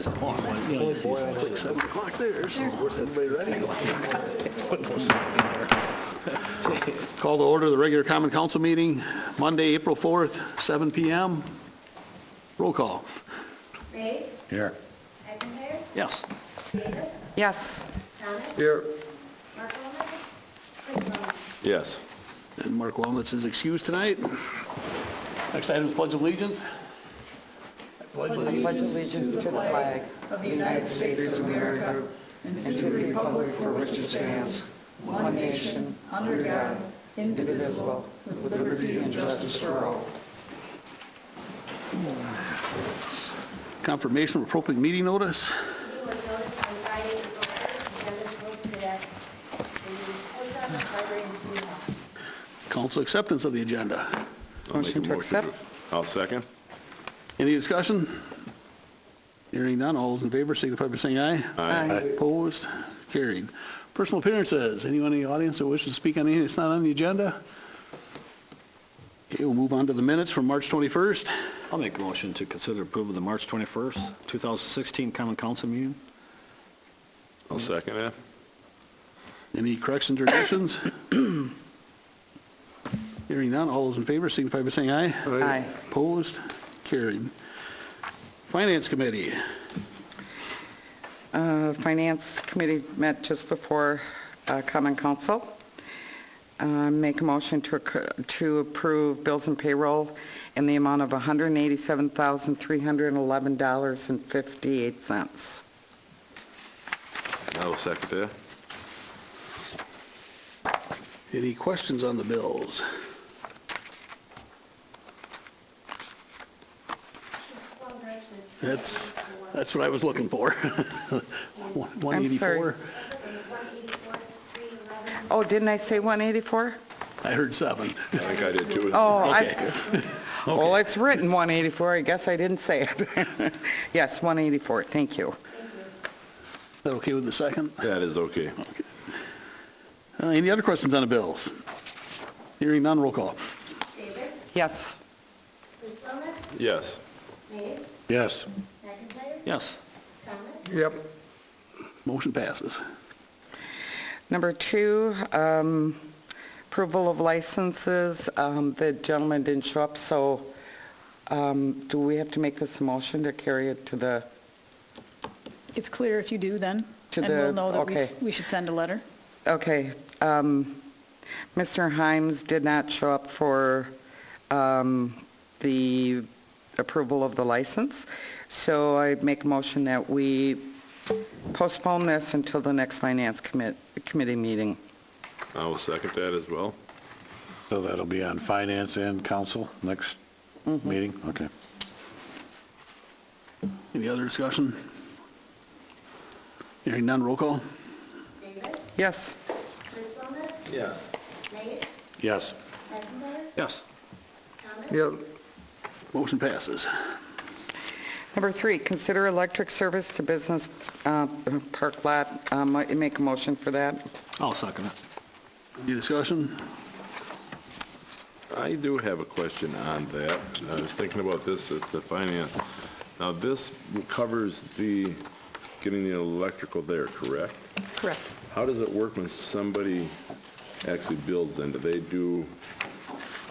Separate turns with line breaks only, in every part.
Holy boy, I like 7 o'clock there, so we're everybody ready. Call to order the regular common council meeting, Monday, April 4th, 7 p.m. Roll call.
Graves?
Here.
McIntyre?
Yes.
Davis?
Yes.
Thomas?
Here.
Mark Holman? Chris Logan?
Yes.
And Mark Wellnitz is excused tonight. Next item is Pledge of Allegiance.
Pledge allegiance to the flag of the United States of America and to the republic for which it stands, one nation, under God, indivisible, with liberty and justice for all.
Confirmation of appropriate meeting notice.
Meeting was noticed on Friday, April 1st, and is posted at the post office, library, and city hall.
Council acceptance of the agenda.
I'll make
Motion
a
to accept?
I'll second.
Any discussion? Hearing none, all those in favor signify by saying aye.
Aye.
Opposed? Carried. Personal appearances. Anyone in the audience that wishes to speak on anything that's not on the agenda? Okay, we'll move on to the minutes from March 21st.
I'll make a motion to consider approval of the March 21st, 2016 Common Council meeting.
I'll second that.
Any corrections or additions? Hearing none, all those in favor signify by saying aye.
Aye.
Opposed? Carried. Finance Committee.
Finance Committee met just before Common Council. Make a motion to approve bills and payroll in the amount of $187,311.58.
I will second that.
Any questions on the bills?
Just one correction.
That's what I was looking for. 184?
184, 311.
Oh, didn't I say 184?
I heard 7.
I think I did too.
Oh,
Okay.
Well, it's written 184. I guess I didn't say it. Yes, 184. Thank you.
Is that okay with the second?
That is okay.
Any other questions on the bills? Hearing none, roll call.
Davis?
Yes.
Chris Logan?
Yes.
Graves?
Yes.
McIntyre?
Yes.
Thomas?
Yep. Motion passes.
Number 2, approval of licenses. The gentleman didn't show up, so do we have to make this a motion to carry it to the...
It's clear if you do then,
To
and
the-
we'll know that
okay.
we should send a letter.
Okay. Mr. Himes did not show up for the approval of the license, so I make a motion that we postpone this until the next Finance Committee meeting.
I will second that as well.
So that'll be on Finance and Council next meeting? Okay.
Any other discussion? Hearing none, roll call.
Davis?
Yes.
Chris Logan?
Yes.
Graves?
Yes.
McIntyre?
Yes.
Thomas?
Yep. Motion passes.
Number 3, consider electric service to business park lot. Make a motion for that.
I'll second it.
Any discussion?
I do have a question on that. I was thinking about this at the finance. Now, this covers the getting the electrical there, correct?
Correct.
How does it work when somebody actually builds then? Do they do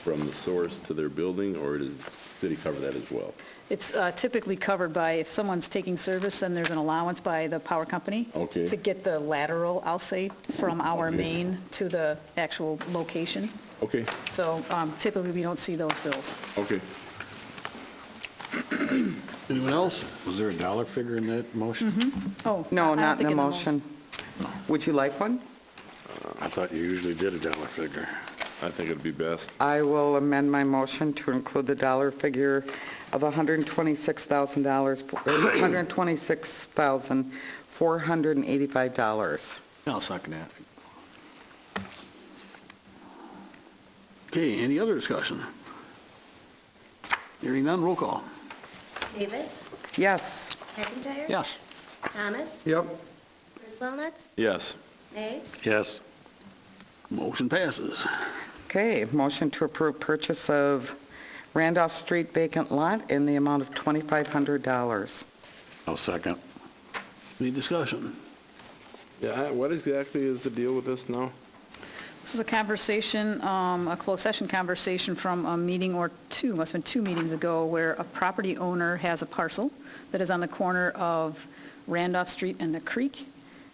from the source to their building, or does the city cover that as well?
It's typically covered by, if someone's taking service, then there's an allowance by the power company
Okay.
to get the lateral, I'll say, from our main to the actual location.
Okay,
So typically, we don't see those bills.
okay.
Anyone else?
Was there a dollar figure in that motion?
Oh. I
No,
don't
not in
think
the motion. Would you like one?
I thought you usually did a dollar figure.
I think it'd be best.
I will amend my motion to include the dollar figure of $126,000, $126,485.
I'll second that.
Okay, any other discussion? Hearing none, roll call.
Davis?
Yes.
McIntyre?
Yes.
Thomas?
Yep.
Chris Logan?
Yes.
Graves?
Yes.
Motion passes.
Okay, motion to approve purchase of Randolph Street vacant lot in the amount of $2,500.
I'll second.
Any discussion?
Yeah, what exactly is the deal with this now?
This is a conversation, a closed session conversation from a meeting or two, must have been 2 meetings ago, where a property owner has a parcel that is on the corner of Randolph Street and the creek,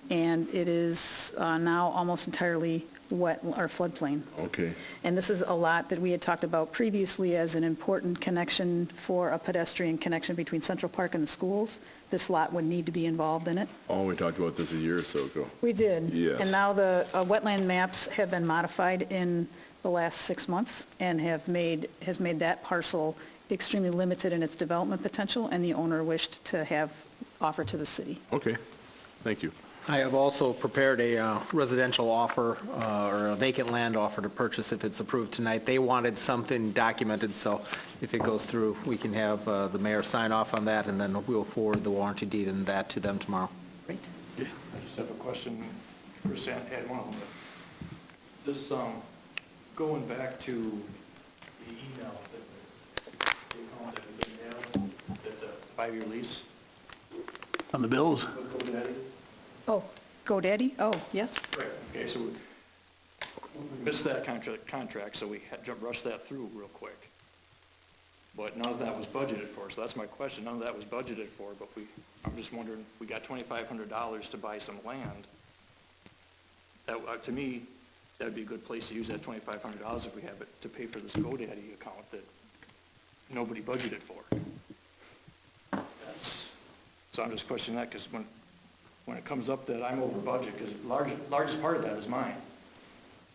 and it is now almost entirely wet or floodplain.
Okay.
And this is a lot that we had talked about previously as an important connection for a pedestrian connection between Central Park and the schools. This lot would need to be involved in it.
Oh, we talked about this a year or so ago.
We did.
Yes.
And now the wetland maps have been modified in the last 6 months and has made that parcel extremely limited in its development potential, and the owner wished to have offered to the city.
Okay, thank you.
I have also prepared a residential offer or a vacant land offer to purchase if it's approved tonight. They wanted something documented, so if it goes through, we can have the mayor sign off on that, and then we'll forward the warranty deed and that to them tomorrow.
Great.
I just have a question for Sam, had one of them. This, going back to the email that the account that we have, that the 5-year lease
On the bills?
with GoDaddy.
Oh, GoDaddy? Oh, yes.
Right, okay, so we missed that contract, so we had to rush that through real quick. But none of that was budgeted for, so that's my question. None of that was budgeted for, but I'm just wondering, we got $2,500 to buy some land. That, to me, that would be a good place to use that $2,500 if we have it to pay for this GoDaddy account that nobody budgeted for. So I'm just questioning that, because when it comes up that I'm over budget, because the largest part of that is mine.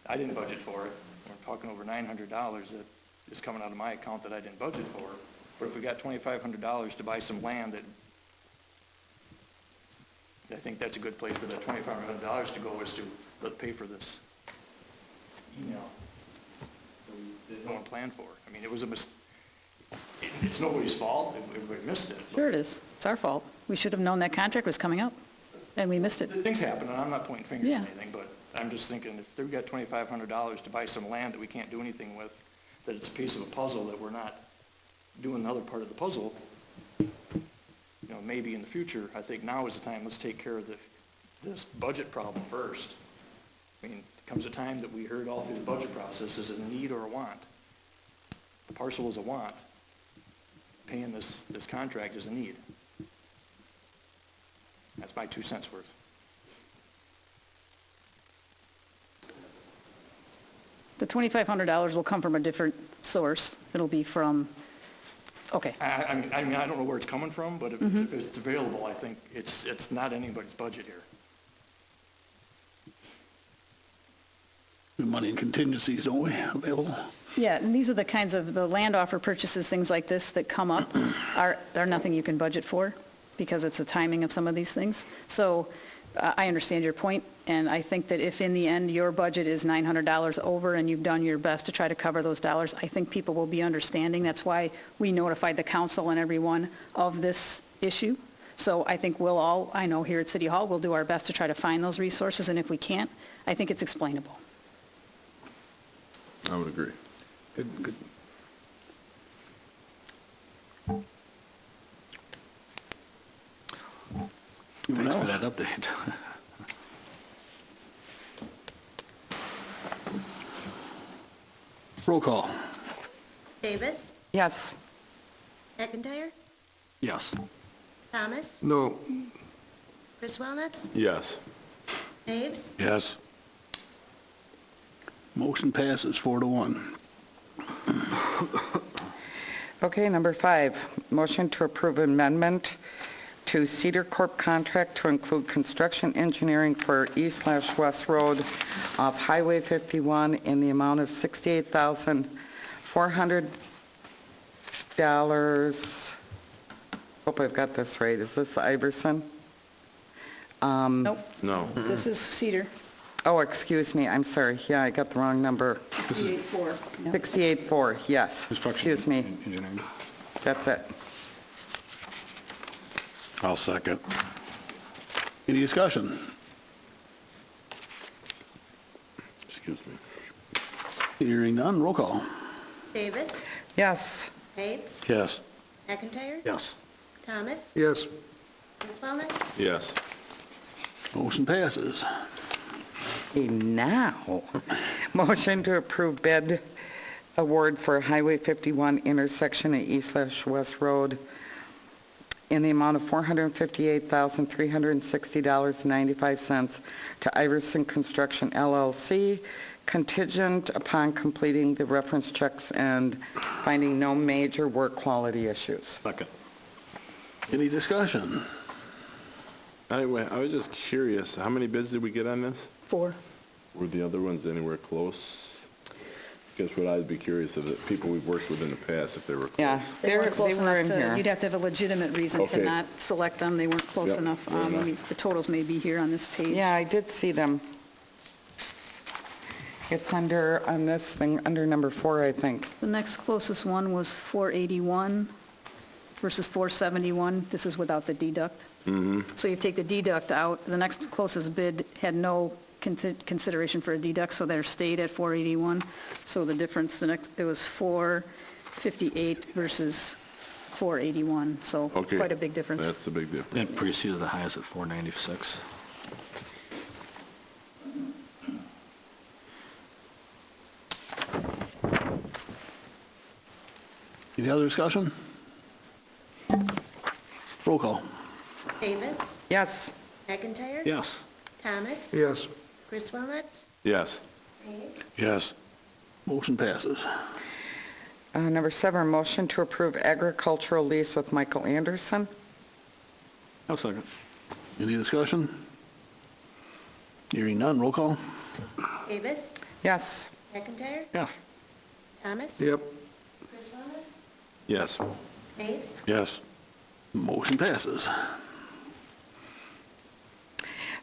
I didn't budget for it. We're talking over $900 that is coming out of my account that I didn't budget for. But if we got $2,500 to buy some land, that I think that's a good place for that $2,500 to go, is to pay for this email that no one planned for. I mean, it was a mistake. It's nobody's fault if we missed it.
Sure it is. It's our fault. We should have known that contract was coming up, and we missed it.
Things happen, and I'm not pointing fingers
Yeah.
at anything, but I'm just thinking, if they've got $2,500 to buy some land that we can't do anything with, that it's a piece of a puzzle that we're not doing another part of the puzzle, maybe in the future, I think now is the time, let's take care of this budget problem first. I mean, it comes a time that we heard all through the budget process, is it a need or a want? The parcel is a want. Paying this contract is a need. That's my 2 cents worth.
The $2,500 will come from a different source. It'll be from, okay.
I mean, I don't know where it's coming from, but if it's available, I think it's not anybody's budget here.
We have money in contingencies, don't we, available?
Yeah, and these are the kinds of, the land offer purchases, things like this that come up, are nothing you can budget for, because it's the timing of some of these things. So I understand your point, and I think that if in the end your budget is $900 over and you've done your best to try to cover those dollars, I think people will be understanding. That's why we notified the council and everyone of this issue. So I think we'll all, I know here at City Hall, we'll do our best to try to find those resources, and if we can't, I think it's explainable.
I would agree.
Good.
Thanks for that update.
Roll call.
Davis,
Yes.
McIntyre,
Yes.
Thomas,
No.
Chris Wellnuts,
Yes.
Aves,
Yes.
Motion passes 4-1.
Okay, number 5, motion to approve amendment to Cedar Corp contract to include construction engineering for East/West Road off Highway 51 in the amount of $68,400. Hope I've got this right. Is this Iverson?
Nope,
No.
this is Cedar,
Oh, excuse me, I'm sorry. Yeah, I got the wrong number.
68-4.
68.4, yes.
Construction
Excuse me.
engineering.
That's it.
I'll second.
Any discussion?
Excuse me.
Hearing none, roll call.
Davis,
Yes.
Aves,
Yes.
McIntyre,
Yes.
Thomas,
Yes.
Chris Wellness,
Yes.
Motion passes.
Okay, now, motion to approve bid award for Highway 51 intersection at East/West Road in the amount of $458,360.95 to Iverson Construction LLC, contingent upon completing the reference checks and finding no major work quality issues.
Second.
Any discussion?
Anyway, I was just curious, how many bids did we get on this?
4.
Were the other ones anywhere close? Guess what I'd be curious of, the people we've worked with in the past, if they were close.
Yeah,
They weren't close
they were
enough
in
to,
here.
you'd have to have a legitimate reason to
Okay.
not select them. They weren't close
Yep,
enough.
fair enough.
The totals may be here on this page.
Yeah, I did see them. It's under, on this thing, under number 4, I think.
The next closest one was 481 versus 471. This is without the deduct. So you take the deduct out. The next closest bid had no consideration for a deduct, so they're stayed at 481. So the difference, it was 458 versus 481. So
Okay.
quite a big difference.
That's a big difference.
And Precedes the highest at 496.
Any other discussion? Roll call.
Davis,
Yes.
McIntyre.
Yes.
Thomas,
Yes.
Chris Wellness,
Yes.
Mays,
Yes.
Motion passes.
Number 7, motion to approve agricultural lease with Michael Anderson.
I'll second.
Any discussion? Hearing none, roll call.
Davis,
Yes.
McIntyre,
Yes.
Thomas.
Yep.
Chris Wellness,
Yes.
Mays,
Yes.
Motion passes.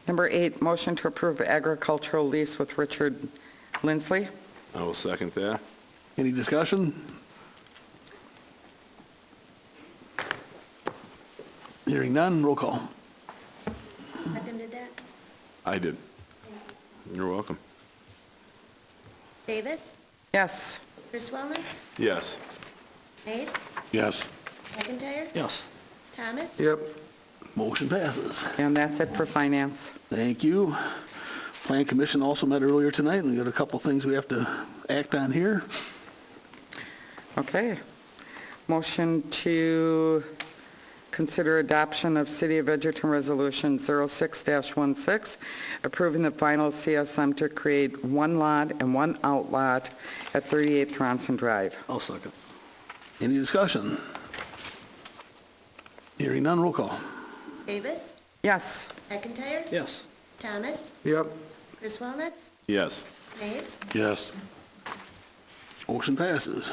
Number 8, motion to approve agricultural lease with Richard Lindsley.
I will second that.
Any discussion? Hearing none, roll call.
seconded that.
I did. You're welcome.
Davis,
Yes.
Chris Wellness,
Yes.
Mays,
Yes.
McIntyre,
Yes.
Thomas.
Yep.
Motion passes.
And that's it for finance.
Thank you. Plan Commission also met earlier tonight, and we got a couple things we have to act on here.
Okay. Motion to consider adoption of City of Edgerton Resolution 06-16, approving the final CSM to create one lot and one outlot at 38 Ronson Drive.
I'll second.
Any discussion? Hearing none, roll call.
Davis,
Yes.
McIntyre,
Yes.
Thomas,
Yep.
Chris Wellness,
Yes.
Mays,
Yes.
Motion passes.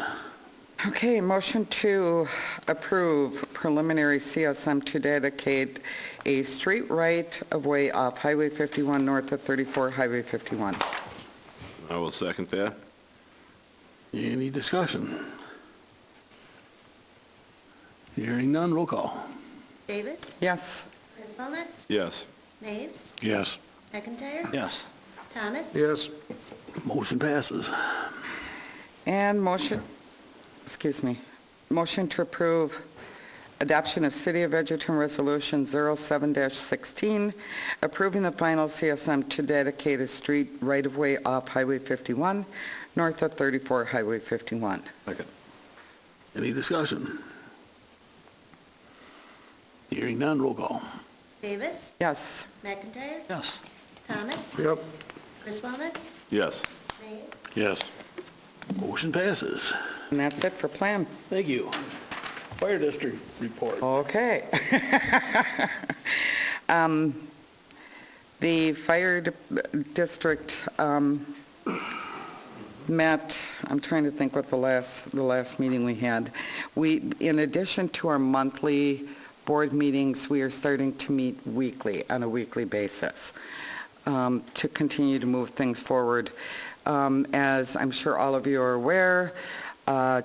Okay, motion to approve preliminary CSM to dedicate a street right-of-way off Highway 51 north of 34 Highway 51.
I will second that.
Any discussion? Hearing none, roll call.
Davis,
Yes.
Chris Wellness,
Yes.
Mays,
Yes.
McIntyre,
Yes.
Thomas.
Yes.
Motion passes.
And motion to approve adoption of City of Edgerton Resolution 07-16, approving the final CSM to dedicate a street right-of-way off Highway 51, north of 34 Highway 51.
Second.
Any discussion? Hearing none, roll call.
Davis,
Yes.
McIntyre,
Yes.
Thomas,
Yep.
Chris Wellness,
Yes.
Mays,
Yes.
Motion passes.
And that's it for plan.
Thank you. Fire District report.
Okay. The fire district met, I'm trying to think what the last meeting we had. We, in addition to our monthly board meetings, we are starting to meet weekly, on a weekly basis, to continue to move things forward. As I'm sure all of you are aware,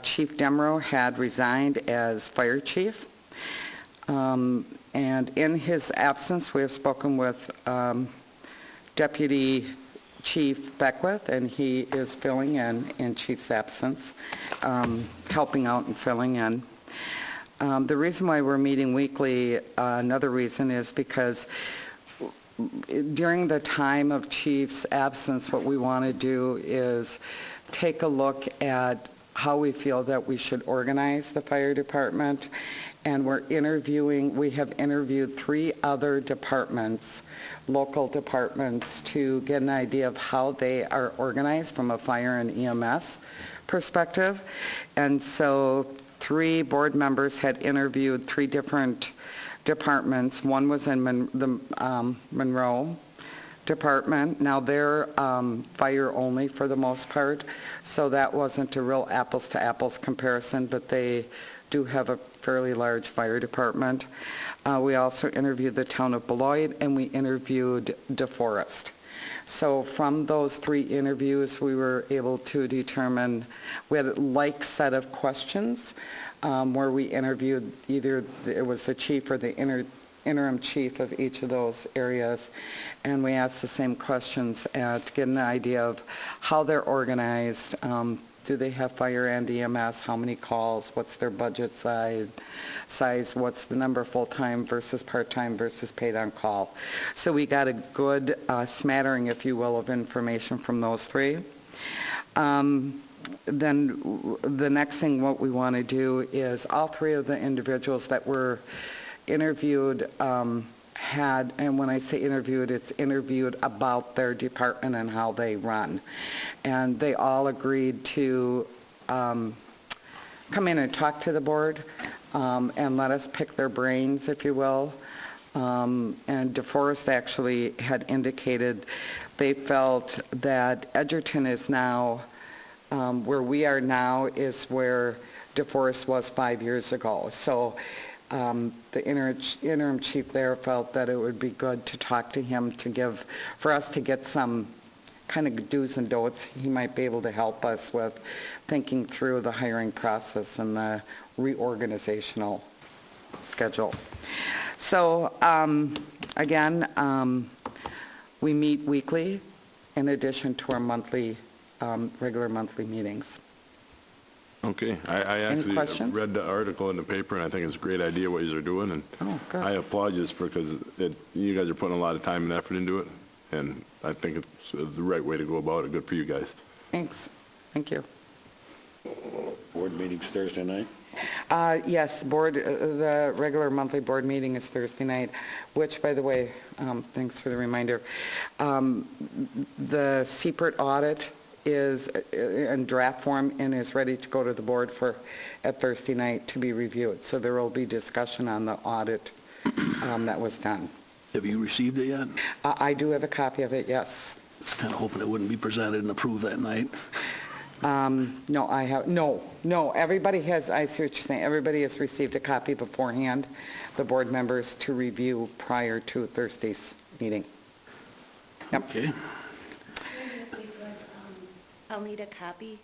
Chief Demro had resigned as fire chief. And in his absence, we have spoken with Deputy Chief Beckwith, and he is filling in Chief's absence, helping out and filling in. The reason why we're meeting weekly, another reason is because during the time of Chief's absence, what we want to do is take a look at how we feel that we should organize the fire department. And we have interviewed 3 other departments, local departments, to get an idea of how they are organized from a fire and EMS perspective. And so 3 board members had interviewed 3 different departments. One was in the Monroe department. Now they're fire only for the most part, so that wasn't a real apples to apples comparison, but they do have a fairly large fire department. We also interviewed the town of Beloit, and we interviewed DeForest. So from those 3 interviews, we were able to determine, we had a like set of questions where we interviewed either, it was the chief or the interim chief of each of those areas, and we asked the same questions to get an idea of how they're organized. Do they have fire and EMS? How many calls? What's their budget size? What's the number of full-time versus part-time versus paid on call? So we got a good smattering, if you will, of information from those 3. Then the next thing what we want to do is all 3 of the individuals that were interviewed had, and when I say interviewed, it's interviewed about their department and how they run. And they all agreed to come in and talk to the board and let us pick their brains, if you will. And DeForest actually had indicated they felt that Edgerton is now, where we are now is where DeForest was 5 years ago. So the interim chief there felt that it would be good to talk to him for us to get some kind of do's and don'ts. He might be able to help us with thinking through the hiring process and the reorganizational schedule. So again, we meet weekly in addition to our regular monthly meetings.
Okay, I actually
questions?
read the article in the paper, and I think it's a great idea what you're doing, and
good.
I applaud you because you guys are putting a lot of time and effort into it, and I think it's the right way to go about it. Good for you guys.
Thanks. Thank you.
Board meeting's Thursday night?
Yes, the regular monthly board meeting is Thursday night, which, by the way, thanks for the reminder, the Seaport audit is in draft form and is ready to go to the board at Thursday night to be reviewed. So there will be discussion on the audit that was done.
Have you received it yet?
I do have a copy of it, yes.
I was kind of hoping it wouldn't be presented and approved that night.
No, I have, no, everybody has, I see what you're saying, everybody has received a copy beforehand, the board members to review prior to Thursday's meeting. Yep.
Okay.
I'll need a copy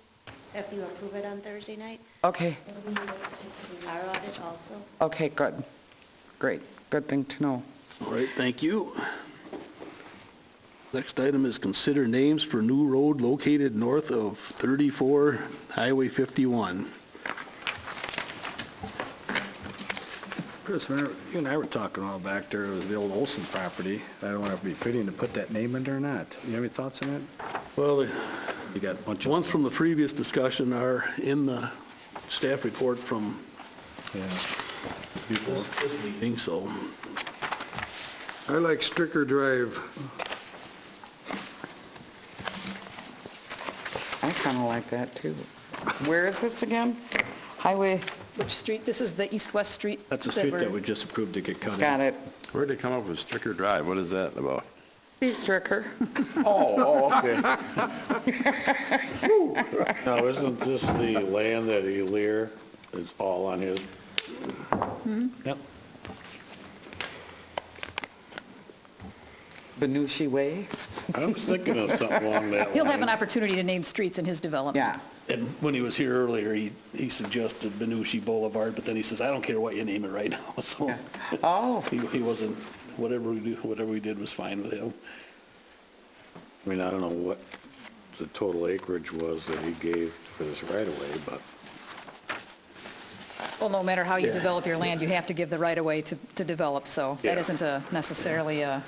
if you approve it on Thursday night.
Okay,
We need our audit also.
okay, good. Great, good thing to know.
All right, thank you. Next item is consider names for new road located north of 34 Highway 51.
Chris, you and I were talking a while back there, it was the old Olson property. I don't know if it'd be fitting to put that name in there or not. You have any thoughts on that?
Well,
You got a bunch
the
of...
ones from the previous discussion are in the staff report from
Yeah.
this meeting, so.
I like Stricker Drive.
I kind of like that too. Where is this again? Highway,
Which street? This is the east-west street?
That's a street that we just approved to get cut in.
got it.
Where'd they come up with Stricker Drive? What is that about?
Steve Stricker.
Oh, okay.
Now, isn't this the land that Elyr is all on his?
Yep.
Benushi Way?
I was thinking of something along that line.
He'll have an opportunity to name streets in his development.
Yeah.
And when he was here earlier, he suggested Benushi Boulevard, but then he says, I don't care what you name it right now. So
Oh,
he wasn't, whatever we did was fine with him.
I mean, I don't know what the total acreage was that he gave for this right-of-way, but
Well, no matter how you develop your land, you have to give the right-of-way to develop, so that isn't necessarily
So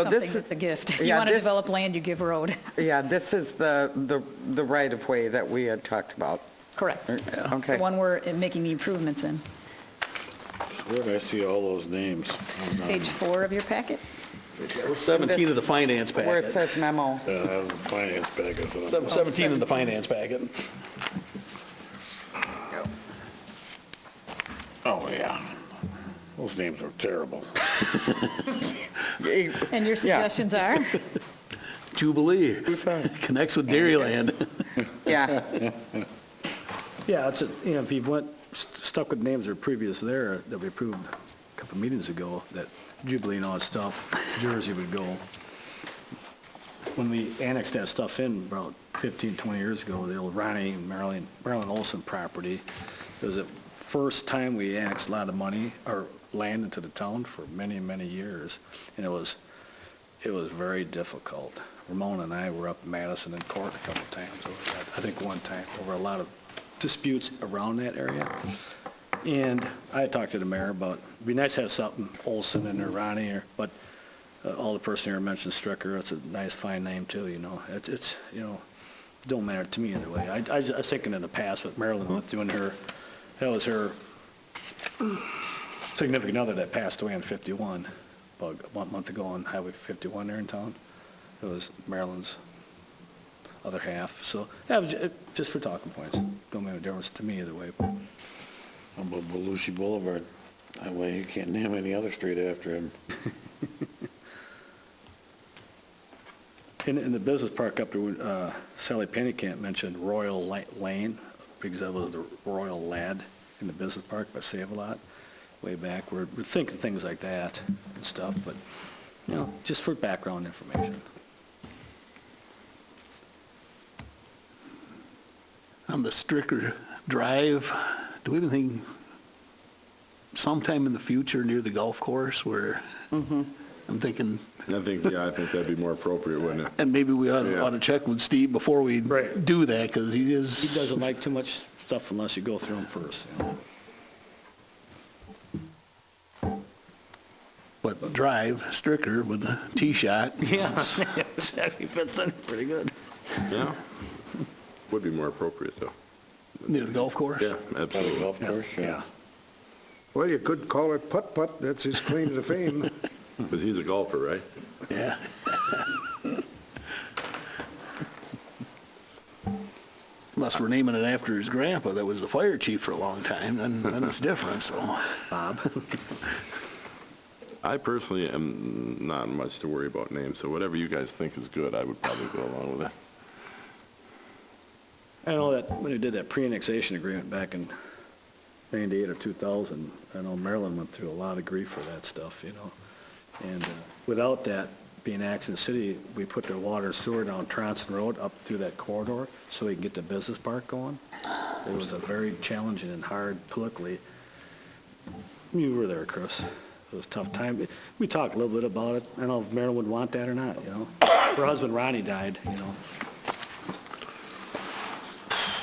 something
this,
that's a gift. If you
yeah,
want to
this-
develop land, you give road.
yeah, this is the right-of-way that we had talked about.
Correct. The
Okay.
one we're making the improvements in.
Where did I see all those names?
Page 4 of your packet.
17 of the finance
Where it
packet.
says memo.
Yeah, that was the finance packet.
17 in the finance packet.
Oh, yeah. Those names are terrible.
And your suggestions are?
Jubilee. Connects with Dairyland.
Yeah,
Yeah, it's, if you stuck with names that are previous there, that we approved a couple of meetings ago, that Jubilee and all that stuff, Jersey would go. When we annexed that stuff in about 15, 20 years ago, the old Ronnie and Marilyn Olson property, it was the first time we annexed a lot of money, or land into the town for many, many years, and it was very difficult. Ramona and I were up in Madison in court a couple of times over that. I think one time over a lot of disputes around that area. And I talked to the mayor about, it'd be nice to have something Olson and or Ronnie, but all the person here mentioned Stricker. It's a nice, fine name too, you know. It's don't matter to me either way. I was thinking in the past with Marilyn with doing her, that was her significant other that passed away in 51, about a month ago on Highway 51 there in town. It was Marilyn's other half. So, yeah, just for talking points. Don't make a difference to me either way.
How about Belushi Boulevard? That way you can't name any other street after him.
In the business park up there, Sally Pennycamp mentioned Royal Lane, because that was the Royal Lad in the business park by Save-A-Lot way back. We're thinking things like that and stuff, but, just for background information.
On the Stricker Drive, do we have anything sometime in the future near the golf course where, I'm thinking,
I think that'd be more appropriate, wouldn't it?
and maybe we ought
Yeah.
to check with Steve before we do that, because he is...
He doesn't like too much stuff unless you go through him first,
But drive, Stricker with a tee shot.
Yeah, exactly, fits in pretty good.
Yeah. Would be more appropriate, though.
Near the golf course?
Yeah,
By the
absolutely.
golf course, yeah.
Well, you could call it putt-putt, that's his claim to fame.
Because he's a golfer, right?
Yeah. Unless we're naming it after his grandpa that was the fire chief for a long time, then it's different, so.
Bob?
I personally am not much to worry about names, so whatever you guys think is good, I would probably go along with it.
I know that when we did that pre-annexation agreement back in 98 or 2000, I know Maryland went through a lot of grief for that stuff, And without that being Access City, we put the water and sewer down Tronson Road up through that corridor so we can get the business park going. It was a very challenging and hard politically. You were there, Chris. It was a tough time. We talked a little bit about it. I don't know if Maryland would want that or not, Her husband Ronnie died,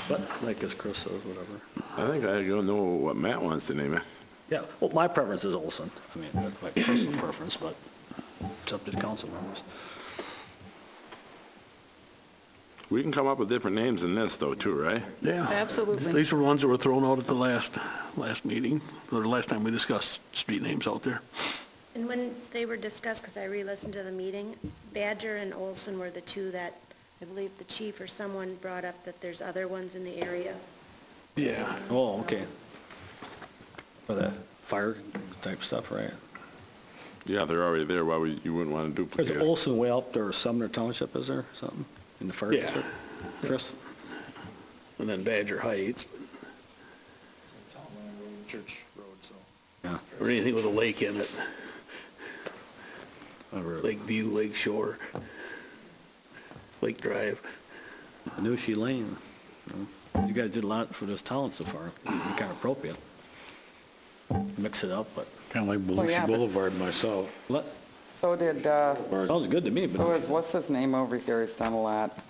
But like as Chris says, whatever.
I think I don't know what Matt wants to name it.
Yeah, well, my preference is Olson. I mean, that's my personal preference, but it's up to the council members.
We can come up with different names than this, though, too, right?
Yeah.
Absolutely.
These were ones that were thrown out at the last meeting, or the last time we discussed street names out there.
And when they were discussed, because I re-listened to the meeting, Badger and Olson were the two that, I believe the chief or someone brought up that there's other ones in the area.
Yeah.
Oh, okay. For the fire type stuff, right?
Yeah, they're already there. Why would you wouldn't want to
There's
duplicate it?
Olson way up there, Sumner Township, is there, something, in the fire
Yeah.
district? Chris?
And then Badger Heights,
Church Road, so.
Yeah.
or anything with a lake in it,
Over
Lake View, Lake Shore, Lake Drive.
Anushi Lane. You guys did a lot for this town so far. Kind of appropriate. Mix it up, but
Kind of like
Well, yeah,
Belushi
but-
Boulevard myself.
so did,
sounds good to me,
so
but,
is, what's his name over here, he's done a lot.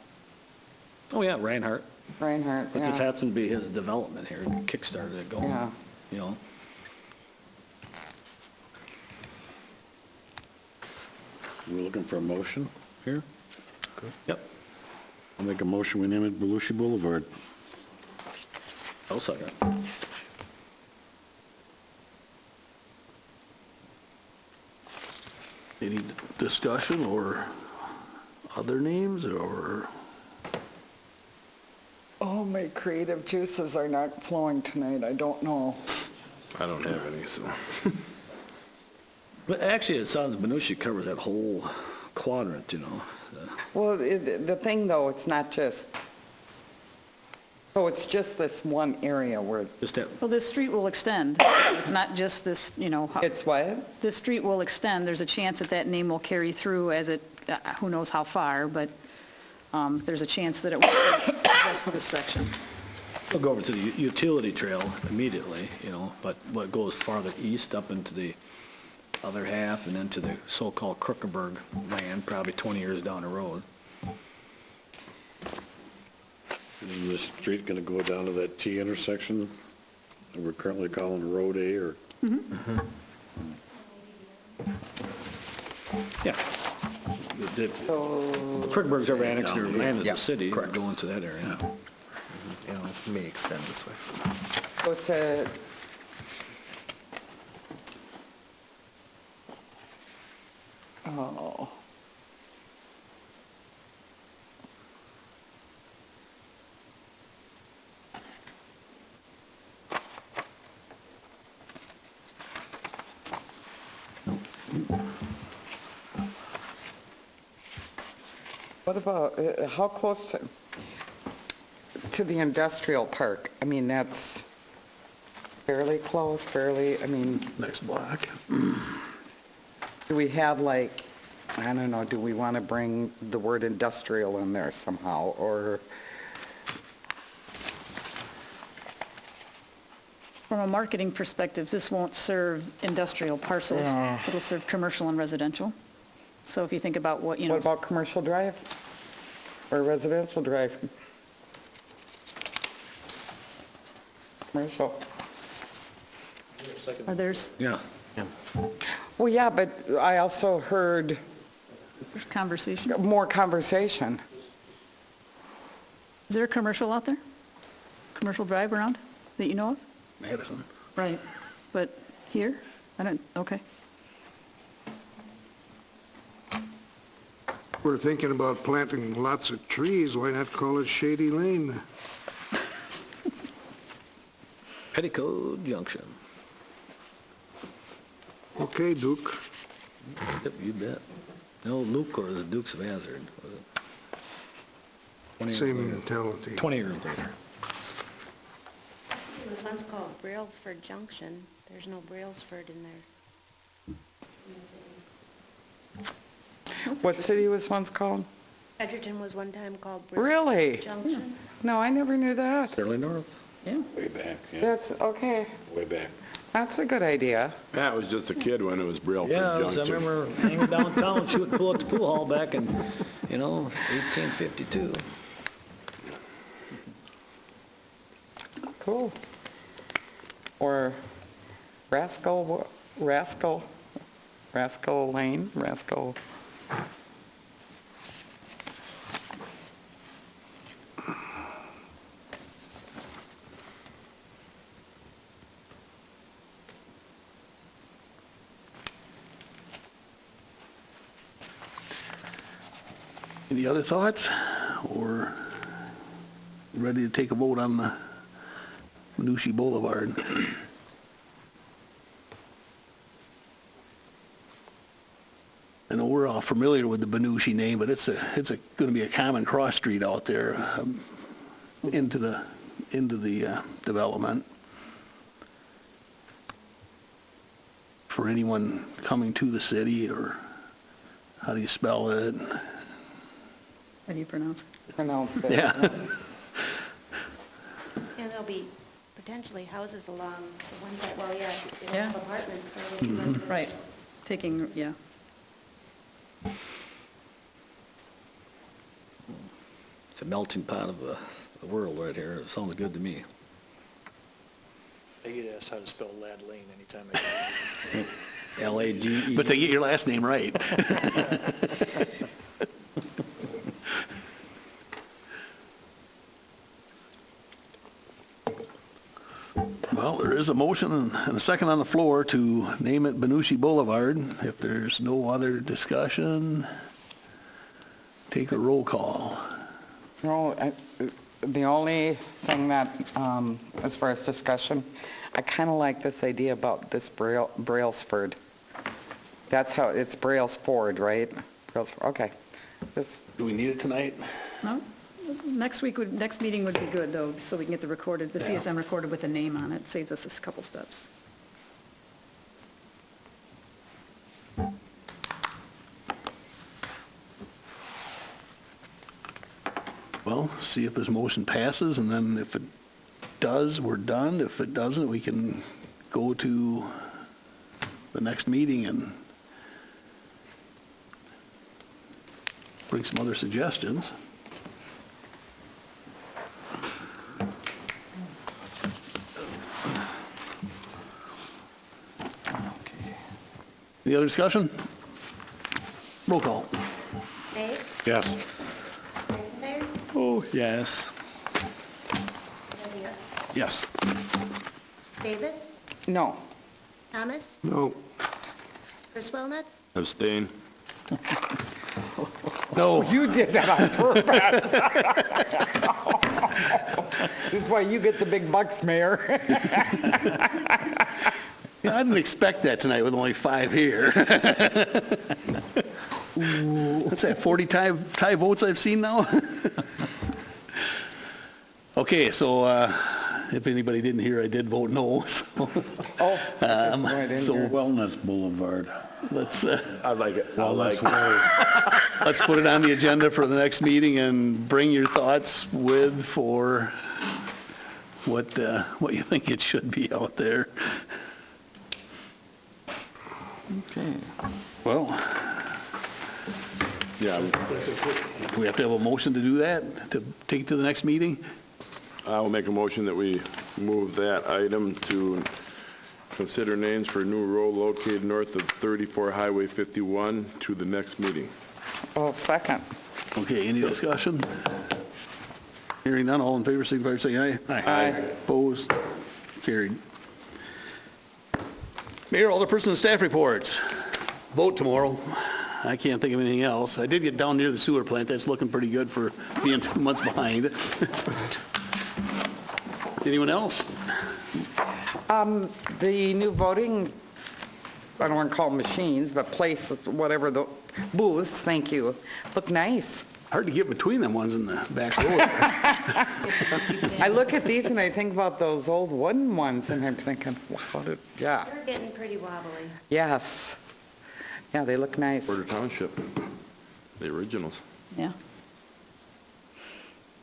oh yeah, Reinhardt.
Reinhardt,
It just
yeah.
happened to be his development here, kickstarted it going.
Yeah.
you know.
We're looking for a motion here?
Yep.
I'll make a motion, we name it Belushi Boulevard.
I'll second.
Any discussion or other names or?
Oh, my creative juices are not flowing tonight, I don't know.
I don't have any, so.
But actually, it sounds Benushi covers that whole quadrant, you know.
Well, the thing though, it's not just, so it's just this one area where,
Just that,
Well, this street will extend. It's not just this, you know,
it's what?
this street will extend. There's a chance that that name will carry through as it, who knows how far, but there's a chance that it will just this section.
we'll go over to the utility trail immediately, you know, but what goes farther east up into the other half and into the so-called Krukenberg land, probably 20 years down the road.
Is this street gonna go down to that T intersection that we're currently calling Road A, or?
Yeah. The Krukenbergs ever annexed their land as a city, go into that area.
You know, it may extend this way.
So it's a, oh. What about, how close to the industrial park? I mean, that's fairly close, fairly, I mean,
Next block.
do we have like, I don't know, do we want to bring the word industrial in there somehow, or?
From a marketing perspective, this won't serve industrial parcels. It'll serve commercial and residential. So if you think about what, you know.
What about commercial drive or residential drive? Commercial.
Or there's
Yeah.
Well, yeah, but I also heard
conversation.
more conversation.
Is there a commercial out there? Commercial drive around that you know of?
Madison.
Right. But here? I don't, okay.
We're thinking about planting lots of trees, why not call it Shady Lane?
Petticoat Junction.
Okay, Duke.
Yep, you bet. No, Luke or is it Dukes of Hazzard? Was it? 20 years
Same
later.
mentality.
20 years later.
It was once called Brailsford Junction. There's no Brailsford in there.
What city was once called?
Edgerton was one time called
Really?
Brailsford Junction.
No, I never knew that.
Fairly north.
Yeah.
Way back, yeah,
That's, okay,
way back.
that's a good idea.
Matt was just a kid when it was Brailford
Yeah, I
Junction.
remember hanging downtown, shooting pool at the pool hall back in, you know, 1852.
Cool. Or Rascal Lane, Rascal.
Any other thoughts? Or ready to take a vote on the Benushi Boulevard? I know we're all familiar with the Benushi name, but it's going to be a common cross street out there into the development. For anyone coming to the city, or how do you spell it?
How do you pronounce it?
Pronounce it.
Yeah.
And there'll be potentially houses along the ones that, well, yeah, they don't
Yeah.
have apartments, so there'll be residential.
Right. Taking, yeah.
It's a melting pot of the world right here. It sounds good to me.
I get asked how to spell Lad Lane anytime I go.
L-A-D-E.
But they get your last name right. Well, there is a motion and a second on the floor to name it Benushi Boulevard. If there's no other discussion, take a roll call.
No, the only thing that, as far as discussion, I kind of like this idea about this Brailsford. That's how, it's Brailsford, right? Okay.
Do we need it tonight?
No? Next meeting would be good, though, so we can get the CSM recorded with a name on it. Saves us a couple steps.
Well, see if this motion passes, and then if it does, we're done. If it doesn't, we can go to the next meeting and bring some other suggestions. Any other discussion? Roll call.
Bates?
Yes.
McIntyre?
Oh, yes.
Rodriguez?
Yes.
Davis?
No.
Thomas?
No,
Chris Wellnuts?
Abstain.
No.
You did that on purpose. This is why you get the big bucks, Mayor.
I didn't expect that tonight with only 5 here. What's that, 40 tie votes I've seen now? Okay, so if anybody didn't hear, I did vote no. So,
Oh, I didn't
so
hear.
Wellness Boulevard.
let's
I like it. I like it.
let's put it on the agenda for the next meeting and bring your thoughts with for what you think it should be out there.
Okay.
Well,
Yeah,
we have to have a motion to do that, to take it to the next meeting?
I will make a motion that we move that item to consider names for a new road located north of 34 Highway 51 to the next meeting.
Oh, second.
Okay, any discussion? Hearing none, all in favor, signify by saying aye.
Aye.
Opposed? Carried. Mayor, Alderperson, and staff reports. Vote tomorrow. I can't think of anything else. I did get down near the sewer plant. That's looking pretty good for being 2 months behind. Anyone else?
The new voting, I don't want to call them machines, but places, whatever, the booths, thank you, look nice.
Hard to get between them ones in the back row.
I look at these and I think about those old wooden ones and I'm thinking, wow, yeah,
They're getting pretty wobbly.
yes. Yeah, they look nice.
Porter Township, the originals.
Yeah.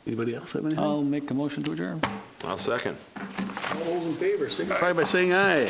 Anybody else have anything?
I'll make a motion to adjourn.
I'll second.
All those in favor, signify by saying aye.